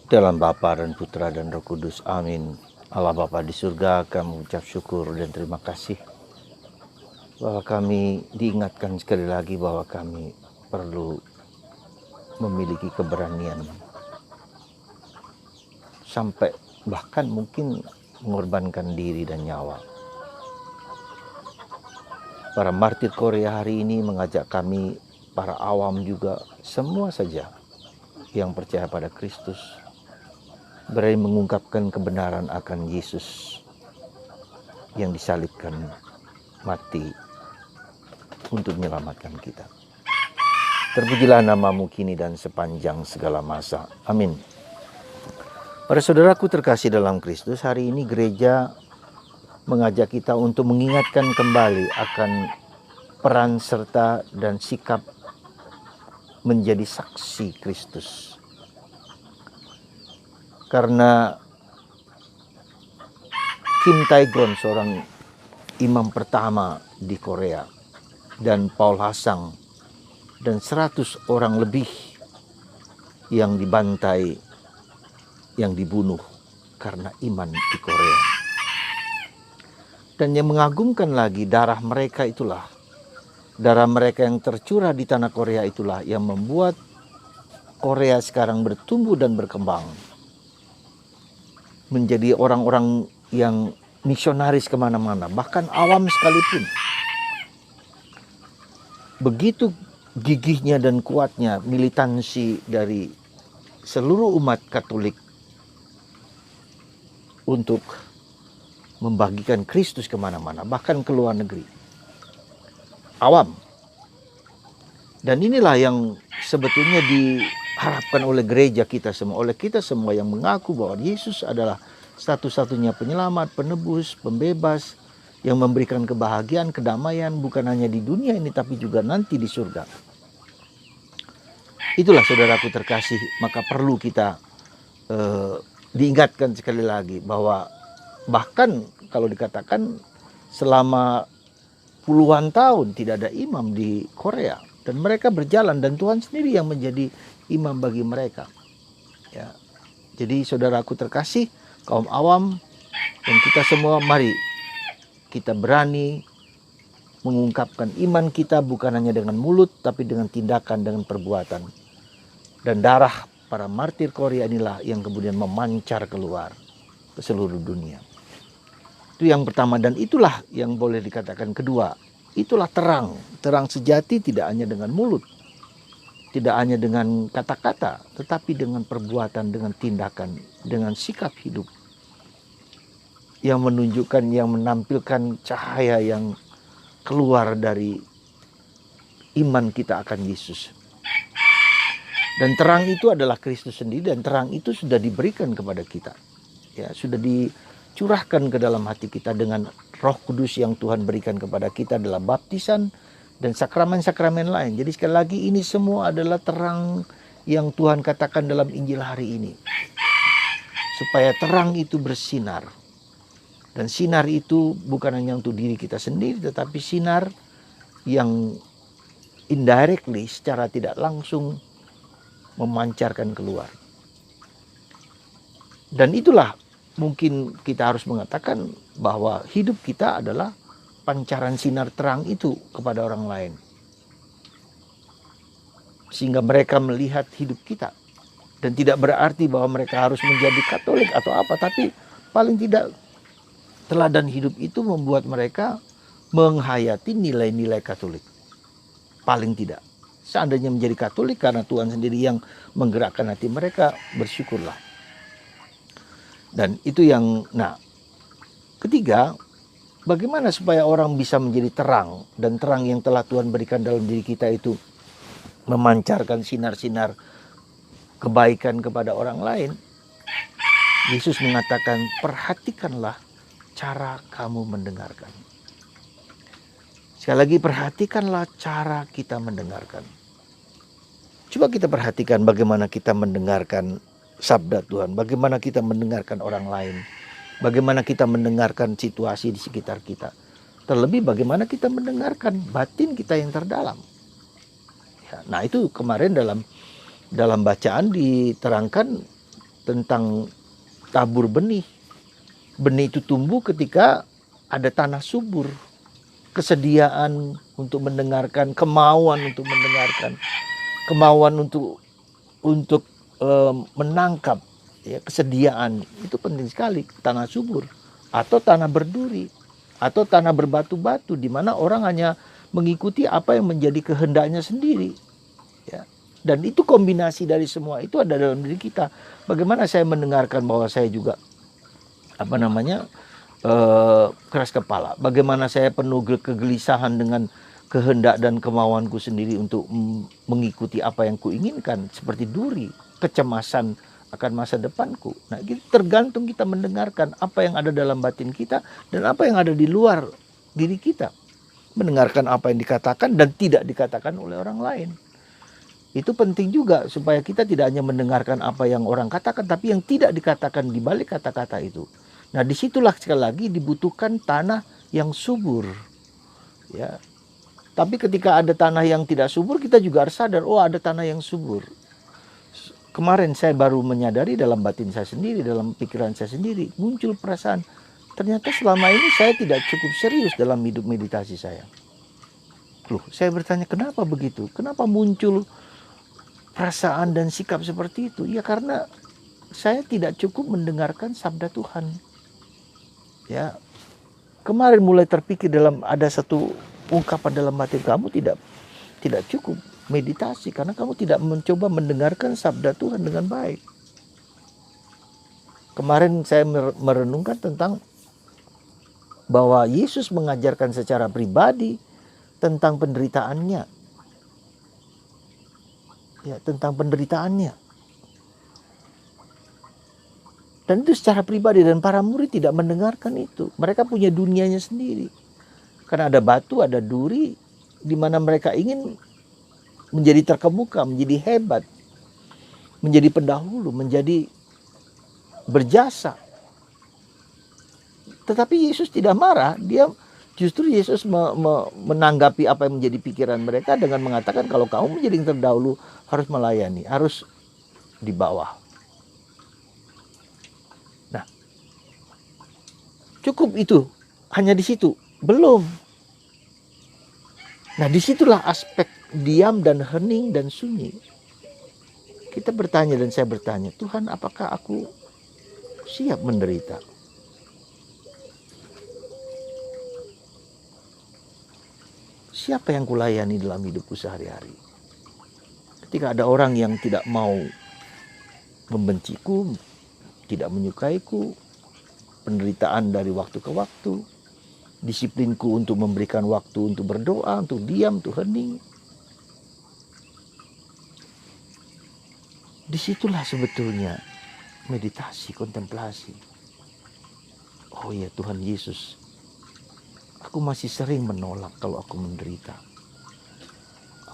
Dalam Bapa dan Putra dan Roh Kudus. Amin. Allah Bapa di surga, kami mengucap syukur dan terima kasih bahwa kami diingatkan sekali lagi bahwa kami perlu memiliki keberanian sampai bahkan mungkin mengorbankan diri dan nyawa. Para martir Korea hari ini mengajak kami, para awam juga, semua saja yang percaya pada Kristus, berani mengungkapkan kebenaran akan Yesus yang disalibkan mati untuk menyelamatkan kita. Terpujilah namamu kini dan sepanjang segala masa. Amin. Para saudaraku terkasih dalam Kristus, hari ini gereja mengajak kita untuk mengingatkan kembali akan peran serta dan sikap menjadi saksi Kristus. Karena Kim Tae-gon, seorang imam pertama di Korea, dan Paul Hasang, dan 100 orang lebih yang dibantai, yang dibunuh karena iman di Korea. Dan yang mengagumkan lagi, darah mereka yang tercurah di tanah Korea itulah yang membuat Korea sekarang bertumbuh dan berkembang menjadi orang-orang yang misionaris kemana-mana, bahkan awam sekalipun. Begitu gigihnya dan kuatnya militansi dari seluruh umat Katolik untuk membagikan Kristus kemana-mana, bahkan ke luar negeri. Awam. Dan inilah yang sebetulnya diharapkan oleh gereja kita semua, oleh kita semua yang mengaku bahwa Yesus adalah satu-satunya penyelamat, penebus, pembebas, yang memberikan kebahagiaan, kedamaian, bukan hanya di dunia ini, tapi juga nanti di surga. Itulah saudaraku terkasih, maka perlu kita diingatkan sekali lagi bahwa bahkan kalau dikatakan selama puluhan tahun tidak ada imam di Korea, dan mereka berjalan dan Tuhan sendiri yang menjadi imam bagi mereka. Ya. Jadi saudaraku terkasih, kaum awam dan kita semua, mari kita berani mengungkapkan iman kita bukan hanya dengan mulut, tapi dengan tindakan, dengan perbuatan. Dan darah para martir Korea inilah yang kemudian memancar keluar ke seluruh dunia. Itu yang pertama, dan itulah yang boleh dikatakan kedua. Itulah terang. Terang sejati tidak hanya dengan mulut, tidak hanya dengan kata-kata, tetapi dengan perbuatan, dengan tindakan, dengan sikap hidup yang menunjukkan, yang menampilkan cahaya yang keluar dari iman kita akan Yesus. Dan terang itu adalah Kristus sendiri, dan terang itu sudah diberikan kepada kita. Ya, sudah dicurahkan ke dalam hati kita dengan Roh Kudus yang Tuhan berikan kepada kita dalam baptisan dan sakramen-sakramen lain. Jadi sekali lagi, ini semua adalah terang yang Tuhan katakan dalam Injil hari ini. Supaya terang itu bersinar. Dan sinar itu bukan hanya untuk diri kita sendiri, tetapi sinar yang indirectly, secara tidak langsung, memancarkan keluar. Dan itulah mungkin kita harus mengatakan bahwa hidup kita adalah pancaran sinar terang itu kepada orang lain, sehingga mereka melihat hidup kita. Dan tidak berarti bahwa mereka harus menjadi Katolik atau apa, tapi paling tidak teladan hidup itu membuat mereka menghayati nilai-nilai Katolik. Paling tidak. Seandainya menjadi Katolik karena Tuhan sendiri yang menggerakkan hati mereka, bersyukurlah. Dan itu yang, ketiga, bagaimana supaya orang bisa menjadi terang, dan terang yang telah Tuhan berikan dalam diri kita itu memancarkan sinar-sinar kebaikan kepada orang lain. Yesus mengatakan, perhatikanlah cara kamu mendengarkan. Sekali lagi, perhatikanlah cara kita mendengarkan. Coba kita perhatikan bagaimana kita mendengarkan sabda Tuhan, bagaimana kita mendengarkan orang lain, bagaimana kita mendengarkan situasi di sekitar kita. Terlebih bagaimana kita mendengarkan batin kita yang terdalam. Ya, nah itu kemarin dalam bacaan diterangkan tentang tabur benih. Benih itu tumbuh ketika ada tanah subur, kesediaan untuk mendengarkan, kemauan untuk mendengarkan, kemauan untuk menangkap, ya, kesediaan itu penting sekali. Tanah subur atau tanah berduri atau tanah berbatu-batu, di mana orang hanya mengikuti apa yang menjadi kehendaknya sendiri, ya. Dan itu kombinasi dari semua itu ada dalam diri kita. Bagaimana saya mendengarkan bahwa saya juga keras kepala, bagaimana saya penuh kegelisahan dengan kehendak dan kemauanku sendiri untuk mengikuti apa yang kuinginkan, seperti duri, kecemasan akan masa depanku. Nah, itu tergantung kita mendengarkan apa yang ada dalam batin kita dan apa yang ada di luar diri kita. Mendengarkan apa yang dikatakan dan tidak dikatakan oleh orang lain. Itu penting juga supaya kita tidak hanya mendengarkan apa yang orang katakan, tapi yang tidak dikatakan di balik kata-kata itu. Nah, disitulah sekali lagi dibutuhkan tanah yang subur, ya. Tapi ketika ada tanah yang tidak subur, kita juga harus sadar, oh ada tanah yang subur. Kemarin saya baru menyadari dalam batin saya sendiri, dalam pikiran saya sendiri, muncul perasaan, ternyata selama ini saya tidak cukup serius dalam hidup meditasi saya. Loh, saya bertanya, kenapa begitu? Kenapa muncul perasaan dan sikap seperti itu? Ya karena saya tidak cukup mendengarkan sabda Tuhan. Ya, kemarin mulai terpikir ada satu ungkapan dalam batin, kamu tidak cukup meditasi karena kamu tidak mencoba mendengarkan sabda Tuhan dengan baik. Kemarin saya merenungkan tentang bahwa Yesus mengajarkan secara pribadi tentang penderitaannya. Ya, tentang penderitaannya. Dan itu secara pribadi, dan para murid tidak mendengarkan itu. Mereka punya dunianya sendiri. Karena ada batu, ada duri, di mana mereka ingin menjadi terkemuka, menjadi hebat, menjadi pendahulu, menjadi berjasa. Tetapi Yesus tidak marah, justru Yesus menanggapi apa yang menjadi pikiran mereka dengan mengatakan, kalau kamu menjadi yang terdahulu harus melayani, harus di bawah. Nah, cukup itu, hanya di situ? Belum. Nah, disitulah aspek diam dan hening dan sunyi. Kita bertanya, dan saya bertanya, Tuhan, apakah aku siap menderita? Siapa yang kulayani dalam hidupku sehari-hari? Ketika ada orang yang tidak mau membenciku, tidak menyukaiku, penderitaan dari waktu ke waktu, disiplinku untuk memberikan waktu untuk berdoa, untuk diam, untuk hening. Disitulah sebetulnya meditasi, kontemplasi. Oh ya Tuhan Yesus, aku masih sering menolak kalau aku menderita.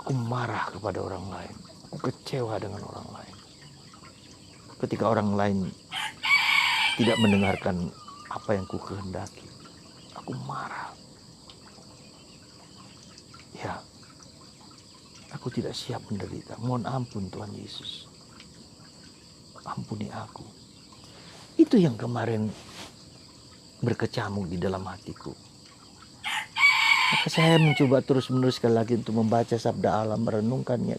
Aku marah kepada orang lain. Aku kecewa dengan orang lain. Ketika orang lain tidak mendengarkan apa yang ku kehendaki, aku marah. Ya, aku tidak siap menderita. Mohon ampun Tuhan Yesus. Ampuni aku. Itu yang kemarin berkecamuk di dalam hatiku. Maka saya mencoba terus-menerus sekali lagi untuk membaca sabda Allah, merenungkannya.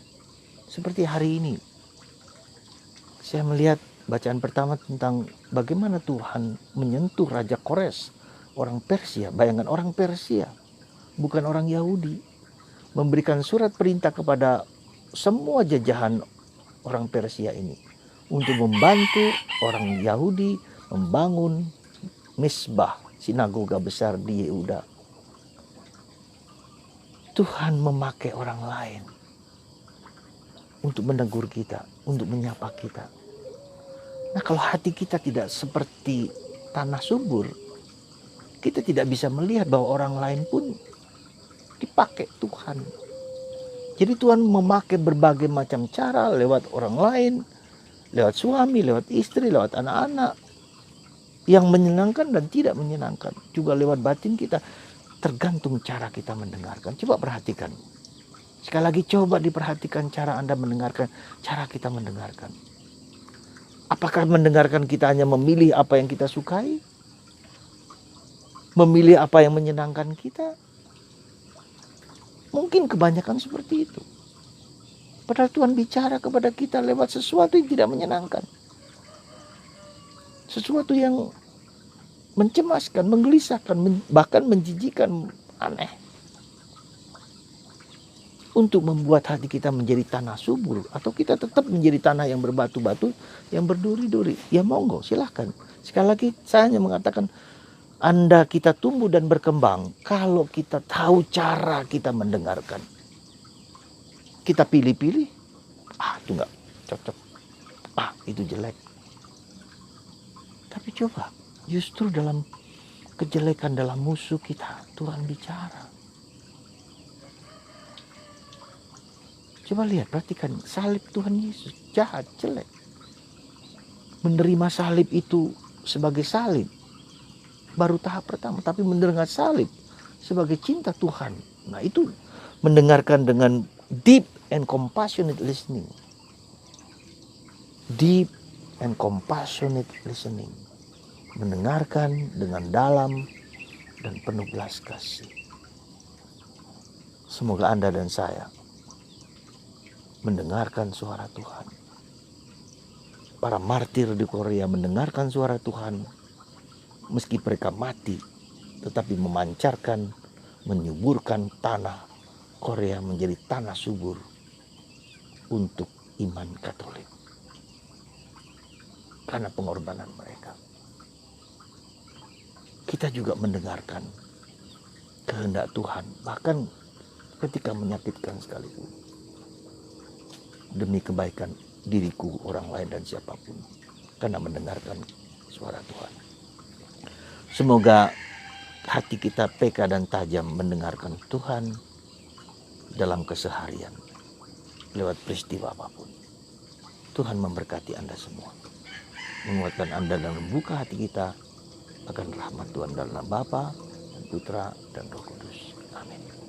Seperti hari ini, saya melihat bacaan pertama tentang bagaimana Tuhan menyentuh Raja Kores, orang Persia. Bayangkan, orang Persia, bukan orang Yahudi, memberikan surat perintah kepada semua jajahan orang Persia ini untuk membantu orang Yahudi membangun Misbah, sinagoga besar di Yehuda. Tuhan memakai orang lain untuk menegur kita, untuk menyapa kita. Nah, kalau hati kita tidak seperti tanah subur, kita tidak bisa melihat bahwa orang lain pun dipakai Tuhan. Jadi Tuhan memakai berbagai macam cara lewat orang lain, lewat suami, lewat istri, lewat anak-anak, yang menyenangkan dan tidak menyenangkan. Juga lewat batin kita, tergantung cara kita mendengarkan. Coba perhatikan. Sekali lagi coba diperhatikan cara Anda mendengarkan, cara kita mendengarkan. Apakah mendengarkan kita hanya memilih apa yang kita sukai? Memilih apa yang menyenangkan kita? Mungkin kebanyakan seperti itu. Padahal Tuhan bicara kepada kita lewat sesuatu yang tidak menyenangkan. Sesuatu yang mencemaskan, menggelisahkan, bahkan menjijikkan, aneh. Untuk membuat hati kita menjadi tanah subur, atau kita tetap menjadi tanah yang berbatu-batu, yang berduri-duri. Ya monggo, silahkan. Sekali lagi saya hanya mengatakan, Anda kita tumbuh dan berkembang kalau kita tahu cara kita mendengarkan. Kita pilih-pilih, itu enggak cocok, itu jelek. Tapi coba, justru dalam kejelekan, dalam musuh kita, Tuhan bicara. Coba lihat, perhatikan salib Tuhan Yesus, jahat, jelek. Menerima salib itu sebagai salib, baru tahap pertama. Tapi mendengar salib sebagai cinta Tuhan, nah itu mendengarkan dengan deep and compassionate listening. Deep and compassionate listening. Mendengarkan dengan dalam dan penuh belas kasih. Semoga Anda dan saya mendengarkan suara Tuhan. Para martir di Korea mendengarkan suara Tuhan, meski mereka mati, tetapi memancarkan, menyuburkan tanah Korea menjadi tanah subur untuk iman Katolik. Karena pengorbanan mereka. Kita juga mendengarkan kehendak Tuhan, bahkan ketika menyakitkan sekalipun. Demi kebaikan diriku, orang lain, dan siapapun. Karena mendengarkan suara Tuhan. Semoga hati kita peka dan tajam mendengarkan Tuhan dalam keseharian. Lewat peristiwa apapun. Tuhan memberkati Anda semua. Menguatkan Anda dan membuka hati kita akan rahmat Tuhan dalam Bapa dan Putra dan Roh Kudus. Amin.